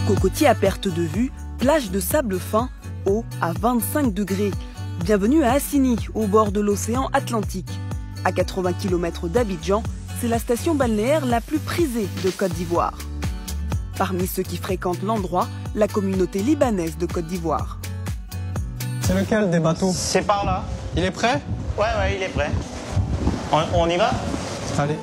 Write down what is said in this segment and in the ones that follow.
Cocotier à perte de vue, plage de sable fin, eau à 25 degrés. Bienvenue à Assigny, au bord de l'océan Atlantique. À 80 km d'Abidjan, c'est la station balnéaire la plus prisée de Côte d'Ivoire. Parmi ceux qui fréquentent l'endroit, la communauté libanaise de Côte d'Ivoire. C'est lequel des bateaux? C'est par là. Il est prêt? Ouais, il est prêt. On y va? Allez.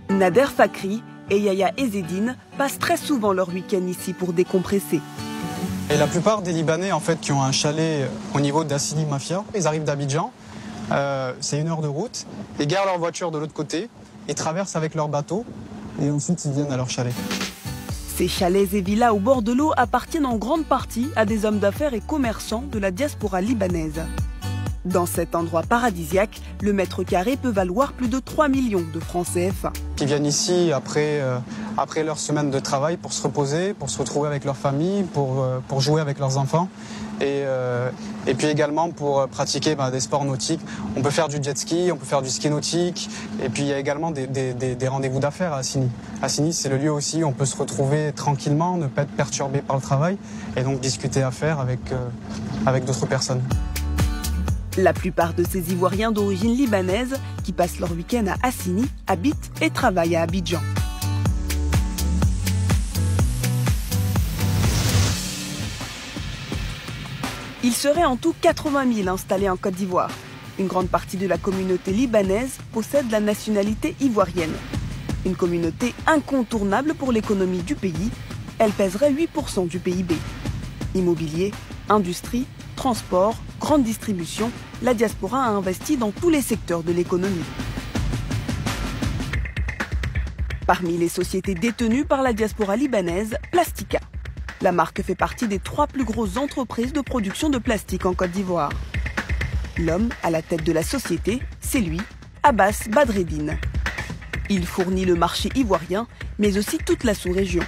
Nader Fakri et Yaya Ezzedine passent très souvent leur week-end ici pour décompresser. Et la plupart des Libanais en fait, qui ont un chalet au niveau d'Assigny Mafia, ils arrivent d'Abidjan, c'est 1 heure de route, ils garent leur voiture de l'autre côté, ils traversent avec leur bateau et ensuite ils viennent à leur chalet. Ces chalets et villas au bord de l'eau appartiennent en grande partie à des hommes d'affaires et commerçants de la diaspora libanaise. Dans cet endroit paradisiaque, le mètre carré peut valoir plus de 3 millions de francs CFA. Ils viennent ici après leur semaine de travail pour se reposer, pour se retrouver avec leur famille, pour jouer avec leurs enfants et puis également pour pratiquer des sports nautiques. On peut faire du jet ski, on peut faire du ski nautique et puis il y a également des rendez-vous d'affaires à Assigny. Assigny, c'est le lieu aussi où on peut se retrouver tranquillement, ne pas être perturbé par le travail et donc discuter affaires avec d'autres personnes. La plupart de ces Ivoiriens d'origine libanaise qui passent leur week-end à Assigny habitent et travaillent à Abidjan. Il serait en tout 80 000 installés en Côte d'Ivoire. Une grande partie de la communauté libanaise possède la nationalité ivoirienne. Une communauté incontournable pour l'économie du pays. Elle pèserait 8% du PIB. Immobilier, industrie, transport, grande distribution, la diaspora a investi dans tous les secteurs de l'économie. Parmi les sociétés détenues par la diaspora libanaise, Plastica. La marque fait partie des 3 plus grosses entreprises de production de plastique en Côte d'Ivoire. L'homme à la tête de la société, c'est lui, Abbas Badreddine. Il fournit le marché ivoirien, mais aussi toute la sous-région.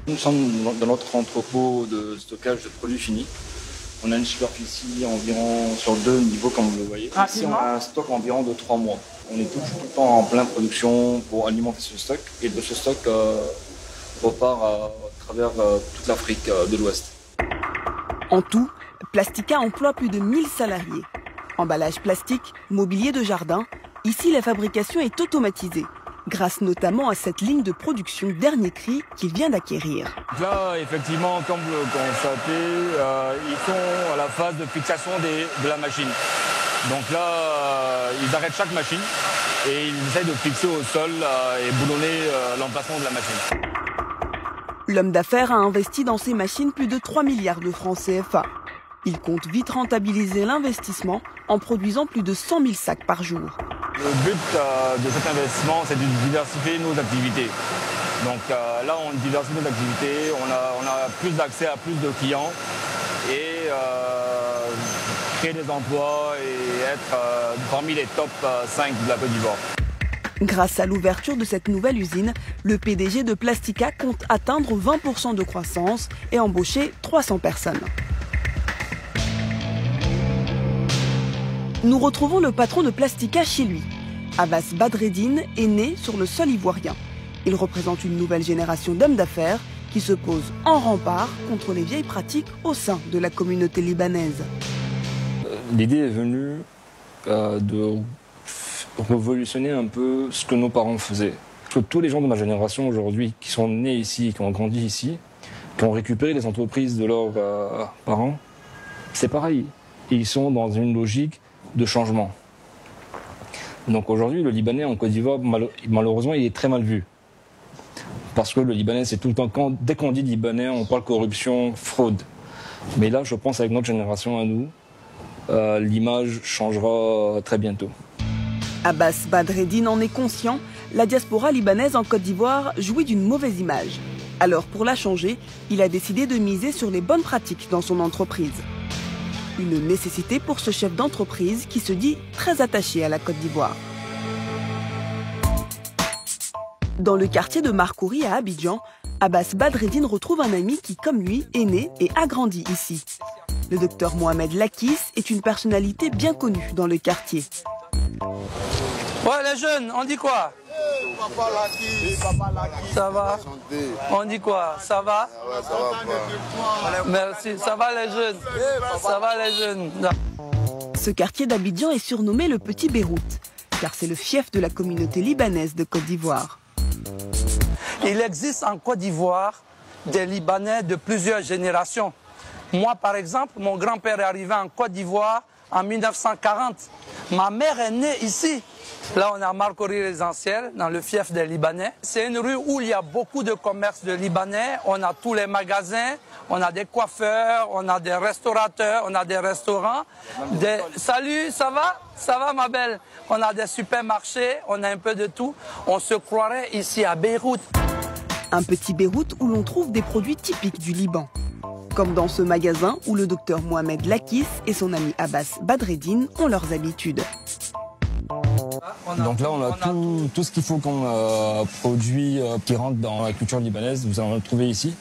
Nous sommes dans notre entrepôt de stockage de produits finis. On a une superficie environ sur 2 niveaux comme vous le voyez. Ici on a un stock environ de 3 mois. On est tout le temps en pleine production pour alimenter ce stock. Et de ce stock repart à travers toute l'Afrique de l'Ouest. En tout, Plastica emploie plus de 1000 salariés. Emballage plastique, mobilier de jardin, ici la fabrication est automatisée. Grâce notamment à cette ligne de production dernier cri qu'il vient d'acquérir. Là, effectivement, comme vous le constatez, ils sont à la phase de fixation de la machine. Donc là, ils arrêtent chaque machine et ils essayent de fixer au sol et boulonner l'emplacement de la machine. L'homme d'affaires a investi dans ces machines plus de 3 milliards de francs CFA. Il compte vite rentabiliser l'investissement en produisant plus de 100 000 sacs par jour. Le but de cet investissement, c'est de diversifier nos activités. Donc là, on diversifie nos activités, on a plus d'accès à plus de clients et créer des emplois et être parmi les top 5 de la Côte d'Ivoire. Grâce à l'ouverture de cette nouvelle usine, le PDG de Plastica compte atteindre 20% de croissance et embaucher 300 personnes. Nous retrouvons le patron de Plastica chez lui. Abbas Badreddine est né sur le sol ivoirien. Il représente une nouvelle génération d'hommes d'affaires qui se posent en rempart contre les vieilles pratiques au sein de la communauté libanaise. L'idée est venue de révolutionner un peu ce que nos parents faisaient. Parce que tous les gens de ma génération aujourd'hui qui sont nés ici, qui ont grandi ici, qui ont récupéré les entreprises de leurs parents, c'est pareil. Ils sont dans une logique de changement. Donc aujourd'hui, le Libanais en Côte d'Ivoire, malheureusement, il est très mal vu. Parce que le Libanais, c'est tout le temps, dès qu'on dit Libanais, on parle corruption, fraude. Mais là, je pense avec notre génération à nous, l'image changera très bientôt. Abbas Badreddine en est conscient, la diaspora libanaise en Côte d'Ivoire jouit d'une mauvaise image. Alors pour la changer, il a décidé de miser sur les bonnes pratiques dans son entreprise. Une nécessité pour ce chef d'entreprise qui se dit très attaché à la Côte d'Ivoire. Dans le quartier de Marcouri à Abidjan, Abbas Badreddine retrouve un ami qui, comme lui, est né et a grandi ici. Le docteur Mohamed Lakis est une personnalité bien connue dans le quartier. Ouais, les jeunes, on dit quoi? Papa Lakis. Papa Lakis. Ça va? On dit quoi? Ça va? Ouais, ça va. Merci, ça va les jeunes? Ça va les jeunes? Ce quartier d'Abidjan est surnommé le Petit Beyrouth, car c'est le fief de la communauté libanaise de Côte d'Ivoire. Il existe en Côte d'Ivoire des Libanais de plusieurs générations. Moi, par exemple, mon grand-père est arrivé en Côte d'Ivoire en 1940. Ma mère est née ici. Là, on a Marcory résidentiel, dans le fief des Libanais. C'est une rue où il y a beaucoup de commerces de Libanais. On a tous les magasins, on a des coiffeurs, on a des restaurateurs, on a des restaurants. Salut, ça va? Ça va, ma belle? On a des supermarchés, on a un peu de tout. On se croirait ici à Beyrouth. Un petit Beyrouth où l'on trouve des produits typiques du Liban. Comme dans ce magasin où le docteur Mohamed Lakis et son ami Abbas Badreddine ont leurs habitudes. Donc là, on a tout ce qu'il faut comme produit qui rentre dans la culture libanaise. Vous allez le trouver ici.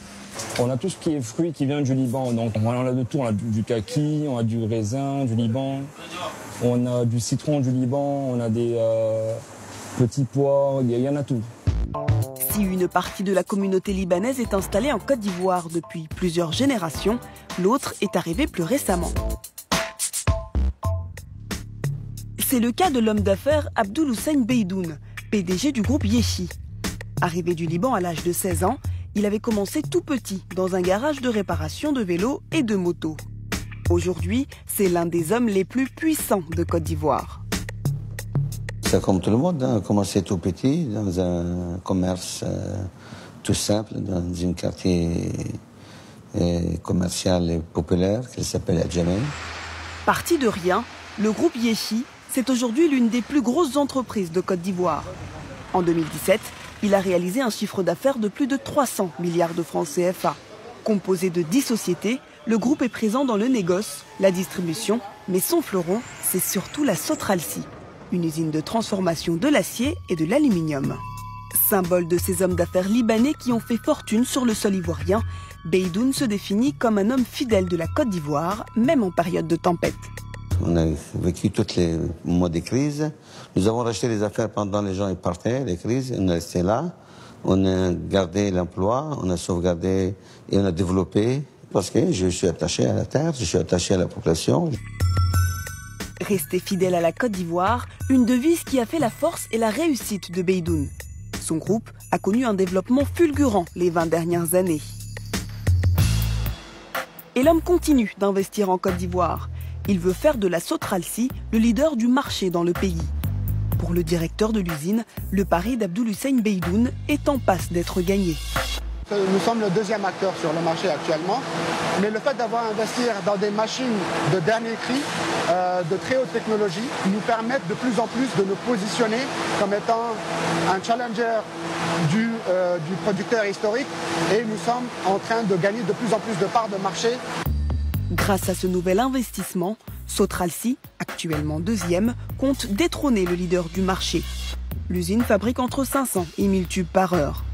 On a tout ce qui est fruit qui vient du Liban. Donc on a de tout. On a du kaki, on a du raisin du Liban, on a du citron du Liban, on a des petits pois, il y en a tout. Si une partie de la communauté libanaise est installée en Côte d'Ivoire depuis plusieurs générations, l'autre est arrivée plus récemment. C'est le cas de l'homme d'affaires Abdoul Hussein Beydoun, PDG du groupe Yechi. Arrivé du Liban à l'âge de 16 ans, il avait commencé tout petit dans un garage de réparation de vélos et de motos. Aujourd'hui, c'est l'un des hommes les plus puissants de Côte d'Ivoire. C'est comme tout le monde, hein, commencé tout petit, dans un commerce tout simple, dans un quartier commercial et populaire qui s'appelle Adjamel. Parti de rien, le groupe Yechi, c'est aujourd'hui l'une des plus grosses entreprises de Côte d'Ivoire. En 2017, il a réalisé un chiffre d'affaires de plus de 300 milliards de francs CFA. Composé de 10 sociétés, le groupe est présent dans le négoce, la distribution, mais son fleuron, c'est surtout la Sotralci, une usine de transformation de l'acier et de l'aluminium. Symbole de ces hommes d'affaires libanais qui ont fait fortune sur le sol ivoirien, Beydoun se définit comme un homme fidèle de la Côte d'Ivoire, même en période de tempête. On a vécu tous les mois de crise. Nous avons racheté les affaires pendant les gens partaient, les crises. On est resté là. On a gardé l'emploi, on a sauvegardé et on a développé. Parce que je suis attaché à la terre, je suis attaché à la population. Rester fidèle à la Côte d'Ivoire, une devise qui a fait la force et la réussite de Beydoun. Son groupe a connu un développement fulgurant les 20 dernières années. Et l'homme continue d'investir en Côte d'Ivoire. Il veut faire de la Sotralci le leader du marché dans le pays. Pour le directeur de l'usine, le pari d'Abdoul Hussein Beydoun est en passe d'être gagné. Nous sommes le deuxième acteur sur le marché actuellement, mais le fait d'avoir investi dans des machines de dernier cri, de très haute technologie, nous permettent de plus en plus de nous positionner comme étant un challenger du producteur historique et nous sommes en train de gagner de plus en plus de parts de marché. Grâce à ce nouvel investissement, Sotralci, actuellement deuxième, compte détrôner le leader du marché. L'usine fabrique entre 500 et 1000 tubes par heure.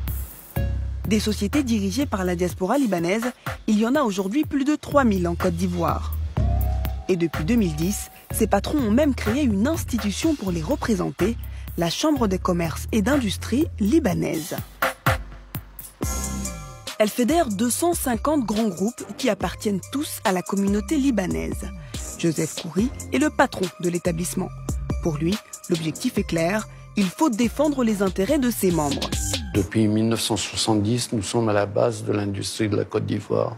Des sociétés dirigées par la diaspora libanaise, il y en a aujourd'hui plus de 3000 en Côte d'Ivoire. Et depuis 2010, ces patrons ont même créé une institution pour les représenter, la Chambre des commerces et d'industrie libanaise. Elle fédère 250 grands groupes qui appartiennent tous à la communauté libanaise. Joseph Khoury est le patron de l'établissement. Pour lui, l'objectif est clair, il faut défendre les intérêts de ses membres. Depuis 1970, nous sommes à la base de l'industrie de la Côte d'Ivoire.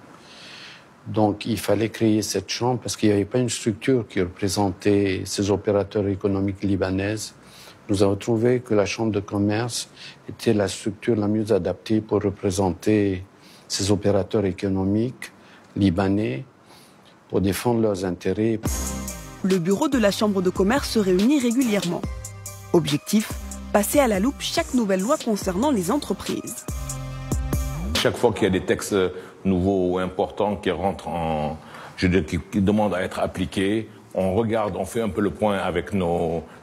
Donc il fallait créer cette chambre parce qu'il n'y avait pas une structure qui représentait ces opérateurs économiques libanaises. Nous avons trouvé que la chambre de commerce était la structure la mieux adaptée pour représenter ces opérateurs économiques libanais pour défendre leurs intérêts. Le bureau de la chambre de commerce se réunit régulièrement. Objectif, passer à la loupe chaque nouvelle loi concernant les entreprises. Chaque fois qu'il y a des textes nouveaux ou importants qui rentrent qui demandent à être appliqués, on regarde, on fait un peu le point avec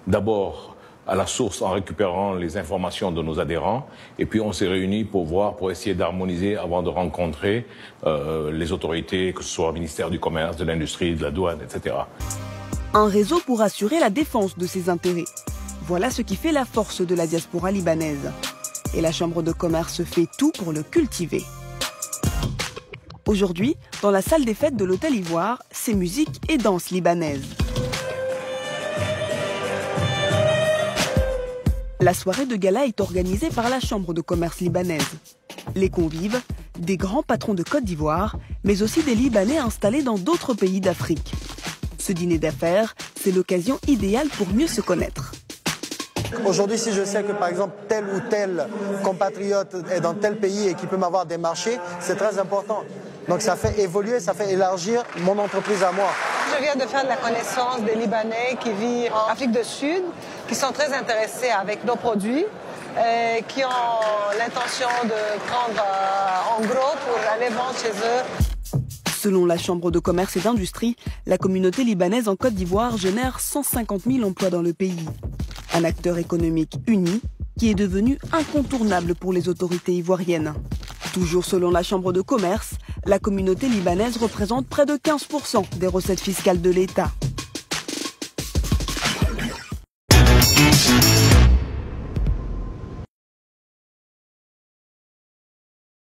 d'abord à la source en récupérant les informations de nos adhérents. Et puis on s'est réunis pour essayer d'harmoniser avant de rencontrer les autorités, que ce soit le ministère du Commerce, de l'Industrie, de la Douane, etc. Un réseau pour assurer la défense de ses intérêts. Voilà ce qui fait la force de la diaspora libanaise. Et la Chambre de commerce fait tout pour le cultiver. Aujourd'hui, dans la salle des fêtes de l'Hôtel Ivoire, c'est musique et danse libanaise. La soirée de gala est organisée par la Chambre de commerce libanaise. Les convives, des grands patrons de Côte d'Ivoire, mais aussi des Libanais installés dans d'autres pays d'Afrique. Ce dîner d'affaires, c'est l'occasion idéale pour mieux se connaître. Aujourd'hui, si je sais que par exemple tel ou tel compatriote est dans tel pays et qu'il peut m'avoir des marchés, c'est très important. Donc ça fait évoluer, ça fait élargir mon entreprise à moi. Je viens de faire la connaissance des Libanais qui vivent en Afrique du Sud, qui sont très intéressés avec nos produits, qui ont l'intention de prendre en gros pour aller vendre chez eux. Selon la Chambre de commerce et d'industrie, la communauté libanaise en Côte d'Ivoire génère 150 000 emplois dans le pays. Un acteur économique uni qui est devenu incontournable pour les autorités ivoiriennes. Toujours selon la Chambre de commerce, la communauté libanaise représente près de 15% des recettes fiscales de l'État.